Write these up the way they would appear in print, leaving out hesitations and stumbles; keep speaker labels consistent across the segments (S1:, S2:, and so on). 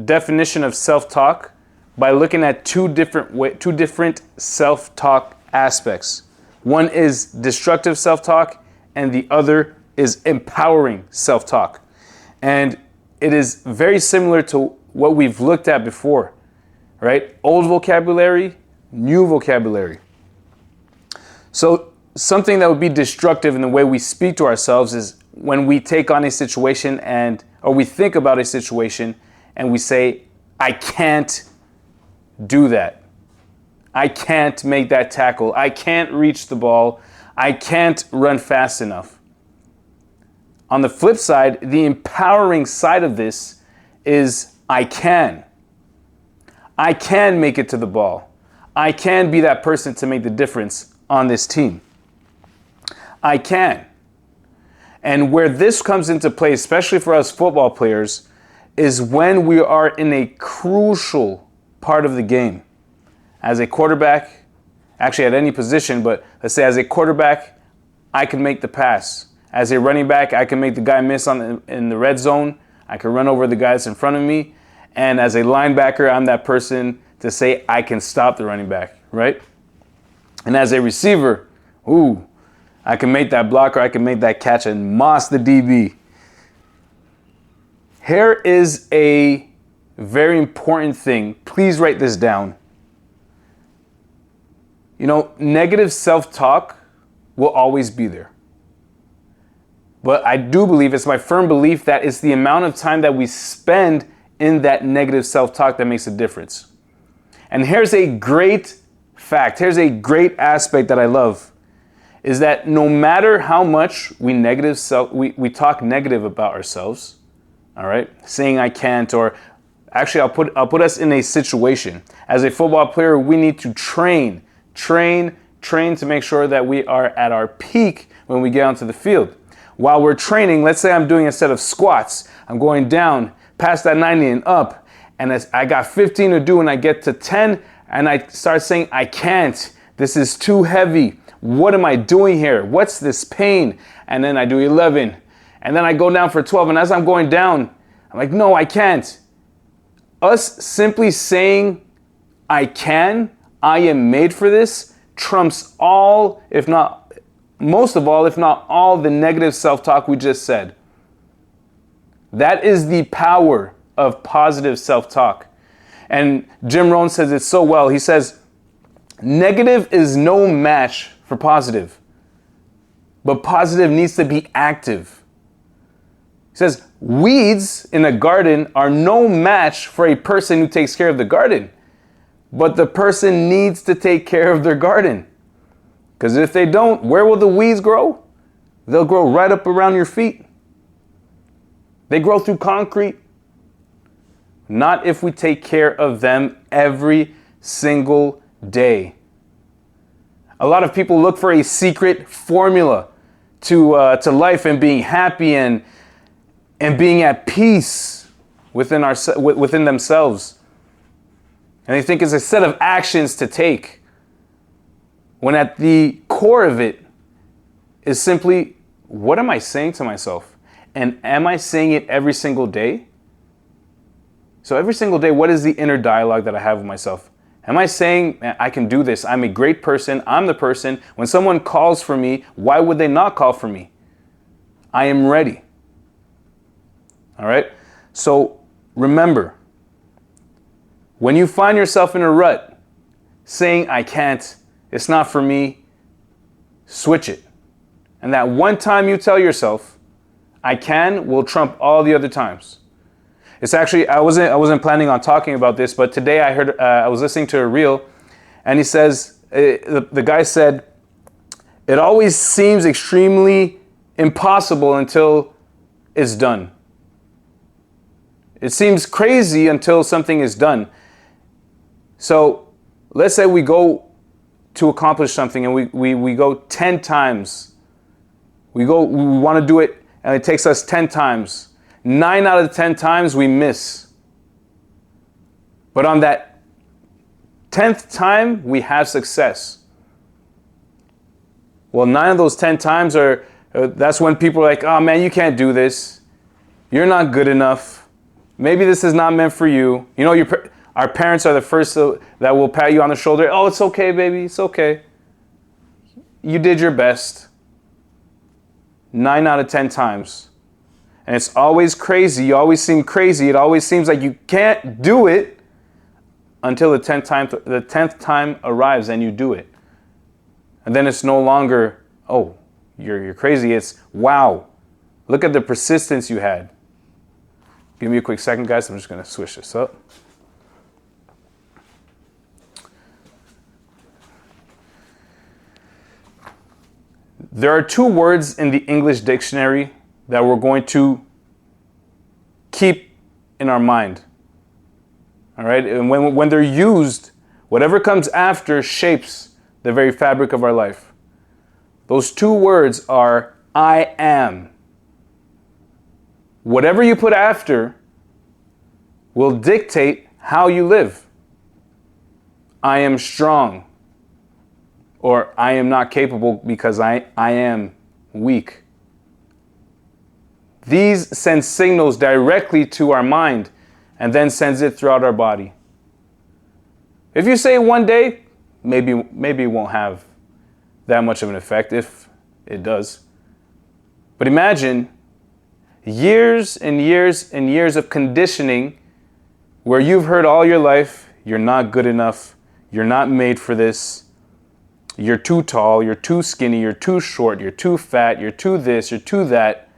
S1: definition of self-talk by looking at two different self-talk aspects. One is destructive self-talk, and the other is empowering self-talk. And it is very similar to what we've looked at before, right? Old vocabulary, new vocabulary. So something that would be destructive in the way we speak to ourselves is when we take on a situation or we think about a situation and we say, I can't do that. I can't make that tackle. I can't reach the ball. I can't run fast enough. On the flip side, the empowering side of this is I can. I can make it to the ball. I can be that person to make the difference on this team. I can. And where this comes into play, especially for us football players, is when we are in a crucial part of the game. As a quarterback, actually at any position, but let's say as a quarterback, I can make the pass. As a running back, I can make the guy miss in the red zone. I can run over the guys in front of me. And as a linebacker, I'm that person to say I can stop the running back, right? And as a receiver, I can make that block or I can make that catch and moss the DB. Here is a very important thing. Please write this down. You know, negative self-talk will always be there. But I do believe, it's my firm belief, that it's the amount of time that we spend in that negative self-talk that makes a difference. And here's a great fact. Here's a great aspect that I love, is that no matter how much we talk negative about ourselves, all right, saying I can't, or actually I'll put us in a situation. As a football player, we need to train to make sure that we are at our peak when we get onto the field. While we're training, let's say I'm doing a set of squats, I'm going down past that 90 and up, and as I got 15 to do and I get to 10 and I start saying I can't, this is too heavy, what am I doing here, what's this pain? And then I do 11 and then I go down for 12, and as I'm going down, I'm like, no, I can't. Us simply saying I can, I am made for this, trumps all, if not most of all, if not all, the negative self-talk we just said. That is the power of positive self-talk. And Jim Rohn says it so well. He says, negative is no match for positive, but positive needs to be active. He says, weeds in a garden are no match for a person who takes care of the garden, but the person needs to take care of their garden. Because if they don't, where will the weeds grow? They'll grow right up around your feet. They grow through concrete. Not if we take care of them every single day. A lot of people look for a secret formula to life and being happy and being at peace within themselves. And they think it's a set of actions to take, when at the core of it is simply, what am I saying to myself? And am I saying it every single day? So every single day, what is the inner dialogue that I have with myself? Am I saying, man, I can do this, I'm a great person, I'm the person, when someone calls for me, why would they not call for me? I am ready. All right? So remember, when you find yourself in a rut, saying I can't, it's not for me, switch it. And that one time you tell yourself, I can, will trump all the other times. It's actually, I wasn't planning on talking about this, but today I heard, I was listening to a reel, and he says, the guy said, it always seems extremely impossible until it's done. It seems crazy until something is done. So let's say we go to accomplish something and we go 10 times. We want to do it and it takes us 10 times. 9 out of 10 times we miss. But on that 10th time, we have success. Well, 9 of those 10 times that's when people are like, oh man, you can't do this. You're not good enough. Maybe this is not meant for you. You know, our parents are the first that will pat you on the shoulder. Oh, it's okay, baby. It's okay. You did your best. 9 out of 10 times. And it's always crazy. You always seem crazy. It always seems like you can't do it until the 10th time arrives and you do it. And then it's no longer, oh, you're crazy. It's, wow, look at the persistence you had. Give me a quick second, guys. I'm just going to switch this up. There are 2 words in the English dictionary that we're going to keep in our mind. All right? And when they're used, whatever comes after shapes the very fabric of our life. Those 2 words are I am. Whatever you put after will dictate how you live. I am strong. Or I am not capable because I am weak. These send signals directly to our mind and then sends it throughout our body. If you say it one day, maybe it won't have that much of an effect, if it does. But imagine years and years and years of conditioning where you've heard all your life, you're not good enough, you're not made for this, you're too tall, you're too skinny, you're too short, you're too fat, you're too this, you're too that.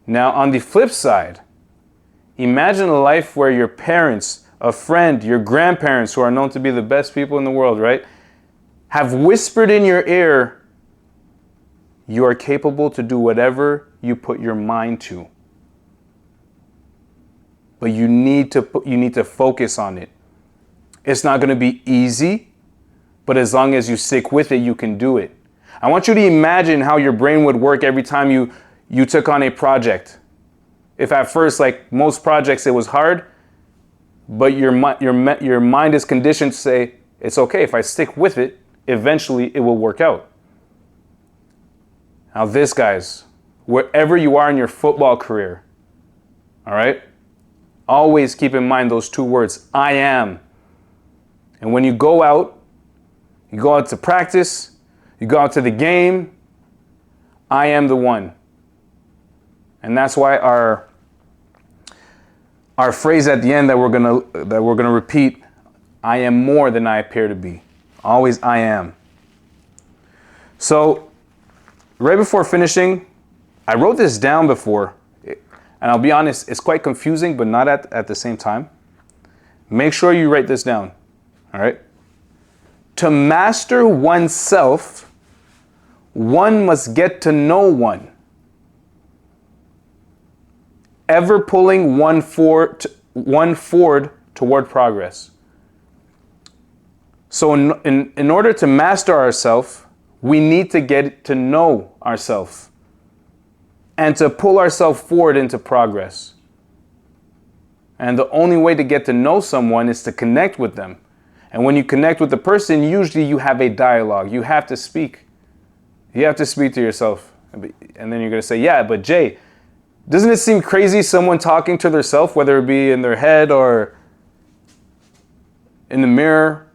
S1: Now, on the flip side, imagine a life where your parents, a friend, your grandparents, who are known to be the best people in the world, right, have whispered in your ear, you are capable to do whatever you put your mind to. But you need to focus on it. It's not going to be easy, but as long as you stick with it, you can do it. I want you to imagine how your brain would work every time you took on a project. If at first, like most projects, it was hard, but your mind is conditioned to say, it's okay, if I stick with it, eventually it will work out. Now this, guys, wherever you are in your football career, all right, always keep in mind those 2 words, I am. And when you go out to practice, you go out to the game, I am the one. And that's why our phrase at the end that we're gonna repeat, I am more than I appear to be. Always I am. So right before finishing, I wrote this down before, and I'll be honest, it's quite confusing, but not at the same time. Make sure you write this down. All right? To master oneself, one must get to know one. Ever pulling one forward toward progress. So in order to master ourselves, we need to get to know ourselves and to pull ourselves forward into progress. And the only way to get to know someone is to connect with them. And when you connect with the person, usually you have a dialogue. You have to speak. You have to speak to yourself. And then you're going to say, yeah, but Jay, doesn't it seem crazy someone talking to themselves, whether it be in their head or in the mirror?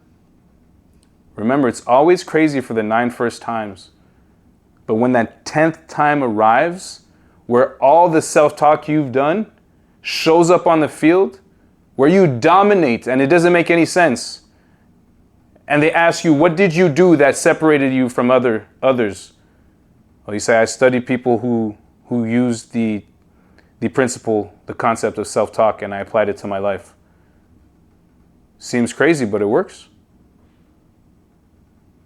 S1: Remember, it's always crazy for the 9 first times. But when that 10th time arrives, where all the self-talk you've done shows up on the field, where you dominate and it doesn't make any sense, and they ask you, what did you do that separated you from others? Well, you say, I studied people who used the principle, the concept of self-talk, and I applied it to my life. Seems crazy, but it works.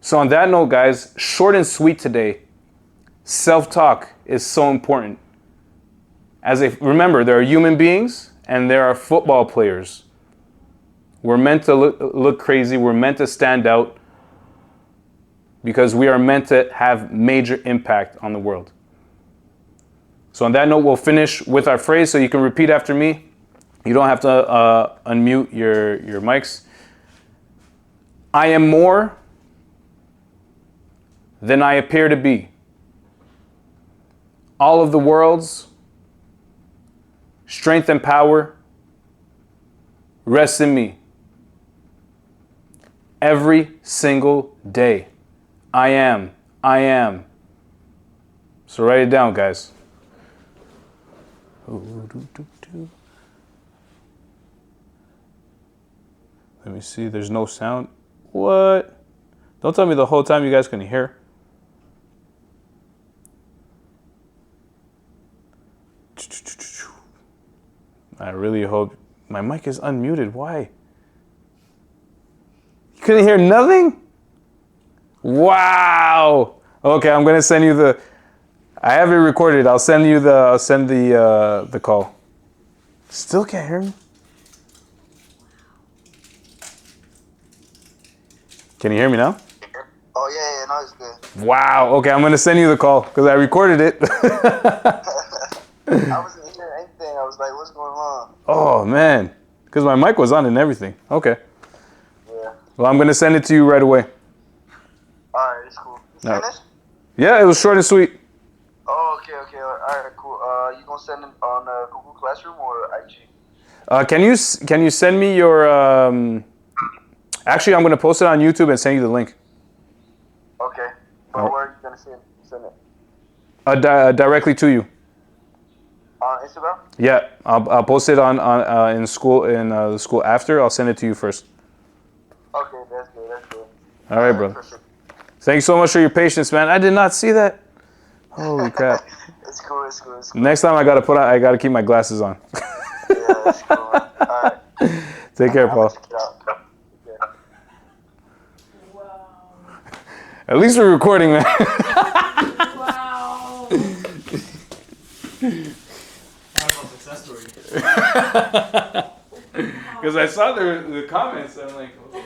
S1: So on that note, guys, short and sweet today, self-talk is so important. Remember, there are human beings and there are football players. We're meant to look crazy. We're meant to stand out because we are meant to have major impact on the world. So on that note, we'll finish with our phrase, so you can repeat after me. You don't have to unmute your mics. I am more than I appear to be. All of the world's strength and power rests in me. Every single day. I am. So write it down, guys. Let me see. There's no sound. What? Don't tell me the whole time you guys can hear. I really hope my mic is unmuted. Why? You couldn't hear nothing? Wow. Okay, I'm gonna send you the. I have it recorded. I'll send you the. I'll send the call. Still can't hear me. Can you hear me now?
S2: Oh yeah, no, it's good.
S1: Wow. Okay, I'm gonna send you the call because I recorded it.
S2: I wasn't hearing anything. I was like, what's going on?
S1: Oh man, because my mic was on and everything. Okay.
S2: Yeah.
S1: Well, I'm gonna send it to you right away.
S2: Alright, it's cool. You
S1: No.
S2: finished?
S1: Yeah, it was short and sweet.
S2: Oh, okay. Alright, cool. You gonna send it on Google Classroom or IG?
S1: Can you send me your? Actually, I'm gonna post it on YouTube and send you the link.
S2: Okay. But
S1: Oh.
S2: where are you gonna send it?
S1: Directly to you.
S2: On Instagram?
S1: Yeah, I'll post it on in school the school after. I'll send it to you first.
S2: Okay, that's good.
S1: All right, brother.
S2: Perfect.
S1: Thanks so much for your patience, man. I did not see that. Holy crap!
S2: It's cool.
S1: Next time I gotta keep my glasses on.
S2: Yeah, that's cool. Alright.
S1: Take care, Paul.
S2: Check it out. Yeah.
S3: Wow.
S1: At least we're recording, man.
S3: Wow.
S1: Success story. Because I saw the comments, I'm like, oh.